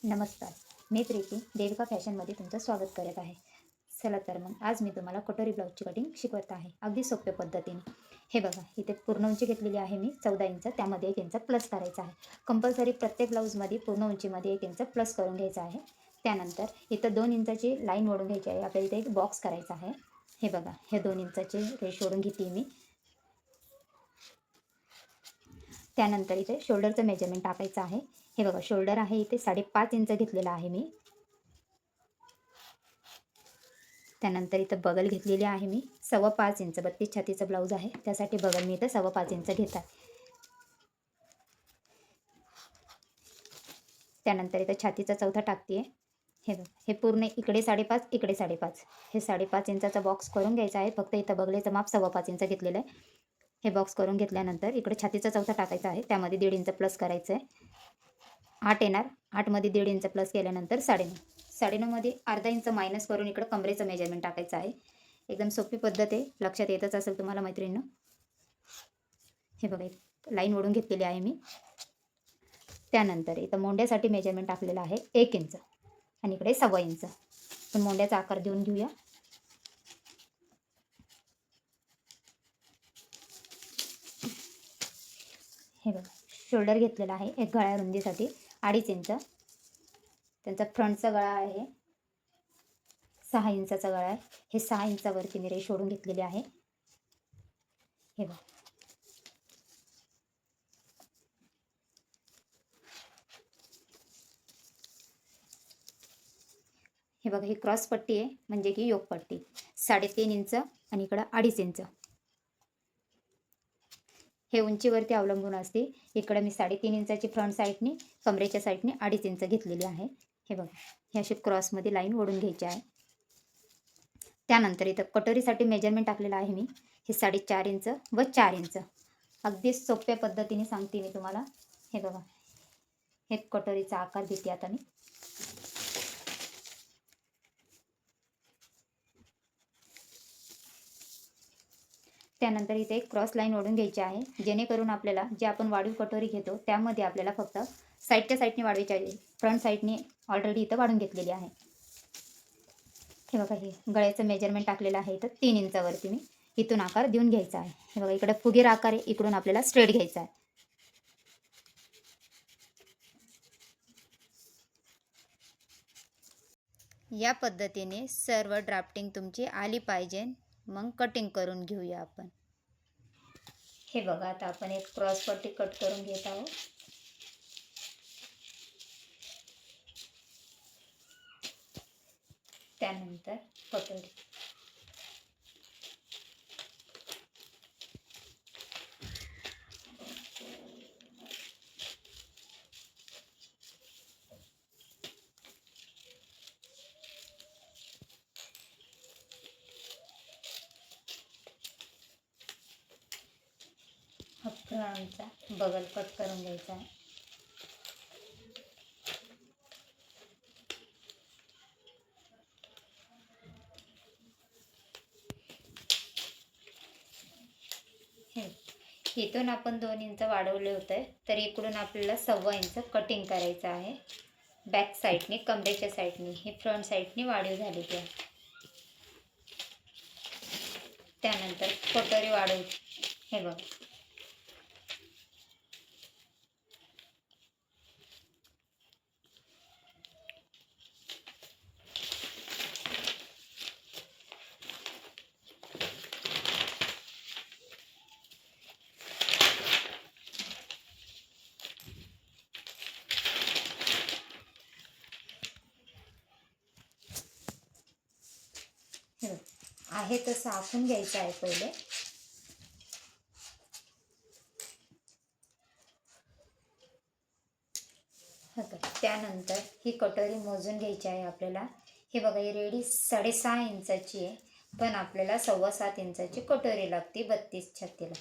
नमस्कार. मी प्रीती देविका फॅशनमध्ये तुमचं स्वागत करत आहे. चला तर मग आज मी तुम्हाला कटोरी ब्लाऊजची कटिंग शिकवत आहे अगदी सोप्या पद्धतीने. हे बघा, इथे पूर्ण उंची घेतलेली आहे मी 14 इंच, त्यामध्ये 1 इंच प्लस करायचा आहे. कंपल्सरी प्रत्येक ब्लाऊजमध्ये पूर्ण उंचीमध्ये 1 इंच प्लस करून घ्यायचा आहे. त्यानंतर इथं 2 इंचाची लाईन ओढून घ्यायची आहे. आपल्याला इथे एक बॉक्स करायचा आहे. हे बघा, हे 2 इंचाची रेष ओढून घेतली मी. त्यानंतर इथे शोल्डरचं मेजरमेंट टाकायचं आहे. हे बघा, शोल्डर आहे इथे 5.5 इंच घेतलेला आहे मी. त्यानंतर इथं बगल घेतलेली आहे मी 5.25 इंच. 32 छातीचं ब्लाऊज आहे, त्यासाठी बगल मी इथं 5.25 इंच घेत आहे. त्यानंतर इथं छातीचा चौथा टाकते आहे. हे बघ, हे पूर्ण इकडे 5.5 इकडे 5.5, हे 5.5 इंचाचा बॉक्स करून घ्यायचा आहे. फक्त इथं बगलेचं माप 5.25 इंच घेतलेलं आहे. हे बॉक्स करून घेतल्यानंतर इकडे छातीचा चौथा टाकायचा आहे, त्यामध्ये 1.5 इंच प्लस करायचं आहे. 8 येणार, 8मध्ये 1.5 इंच प्लस केल्यानंतर 9.5. 9.5मध्ये अर्धा इंच मायनस करून इकडं कमरेचं मेजरमेंट टाकायचं आहे. एकदम सोपी पद्धत आहे, लक्षात येतच असेल तुम्हाला मैत्रिणींनो. हे बघा, एक लाईन ओढून घेतलेली आहे मी. त्यानंतर इथं मोंड्यासाठी मेजरमेंट टाकलेलं आहे 1 इंच आणि इकडे 1.25 इंच. पण मोंड्याचा आकार देऊन घेऊया. हे बघा, शोल्डर घेतलेला आहे एक गळ्या रुंदीसाठी 2.5 इंच. त्यांचा फ्रंटचा गळा आहे 6 इंचाचा गळा आहे. हे 6 इंचावरती मी रेष ओढून घेतलेली आहे. हे बघा, हे बघा, ही क्रॉस पट्टी आहे म्हणजे की योक पट्टी 3.5 इंच आणि इकडं 2.5 इंच. हे उंचीवरती अवलंबून असते. इकडं मी 3.5 इंचाची फ्रंट साईडनी, कमरेच्या साईडनी 2.5 इंच घेतलेली आहे. हे बघा, हे अशी क्रॉसमध्ये लाईन ओढून घ्यायची आहे. त्यानंतर इथं कटोरीसाठी मेजरमेंट टाकलेलं आहे मी, हे 4.5 इंच व 4 इंच. अगदी सोप्या पद्धतीने सांगते मी तुम्हाला. हे बघा, हे कटोरीचा आकार देते आता मी. त्यानंतर इथे एक क्रॉस लाईन ओढून घ्यायची आहे, जेणेकरून आपल्याला जे आपण वाढीव कटोरी घेतो त्यामध्ये आपल्याला फक्त साईडच्या साईडने वाढवायची आहे. फ्रंट साईडने ऑलरेडी इथं वाढून घेतलेली आहे. हे बघा, हे गळ्याचं मेजरमेंट टाकलेलं आहे तर 3 इंचावरती मी इथून आकार देऊन घ्यायचा आहे. हे बघा, इकडे फुगीर आकार आहे, इकडून आपल्याला स्ट्रेट घ्यायचा आहे. या पद्धतीने सर्व ड्राफ्टिंग तुमची आली पाहिजे, मग कटिंग करून घेऊया आपण. हे बघा, आता आपण एक क्रॉस पट्टी कट करून घेत आहोत. त्यानंतर कटोरी. हा फ्रंटचा बगल कट करून घ्यायचा आहे. इथून आपण 2 इंच वाढवले होते, तर इकडून आपल्याला 1.25 इंच कटिंग करायचं आहे. बॅक साईडने, कमरेच्या साईडने. ही फ्रंट साईडने वाढीव झालेली आहे. त्यानंतर कटोरी वाढवू. हे बघा, आहे तसं आखून घ्यायचं आहे पहिले. त्यानंतर ही कटोरी मोजून घ्यायची आहे आपल्याला. हे बघा, ही रेडी 6.5 इंचाची आहे, पण आपल्याला 7.25 इंचाची कटोरी लागते 32 छातीला.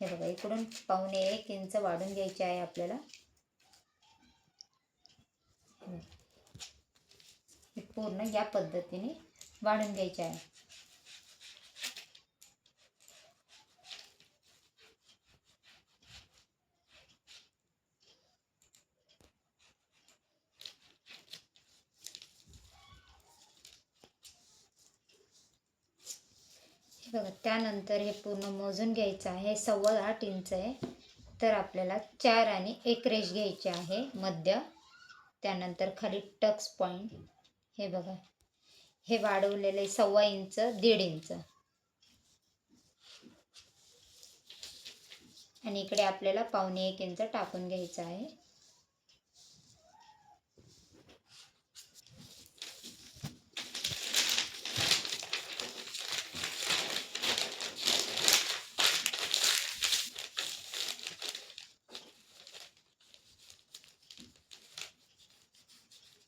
हे बघा, इकडून 1.25 इंच वाढून घ्यायची आहे आपल्याला. हे पूर्ण या पद्धतीने वाढून घ्यायचे आहे. बघा त्यानंतर हे पूर्ण मोजून घ्यायचं आहे. 8.25 इंच आहे, तर आपल्याला 4 आणि 1 रेष घ्यायची आहे मध्य. त्यानंतर खाली टक्स पॉईंट हे बघा, हे वाढवलेले 1.25 इंच, 1.5 इंच आणि इकडे आपल्याला 1.25 इंच टाकून घ्यायचं आहे.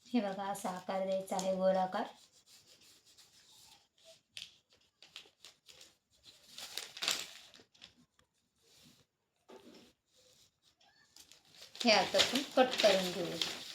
हे बघा असा आकार द्यायचा आहे, गोलाकार. हे आता आपण कट करून घेऊ.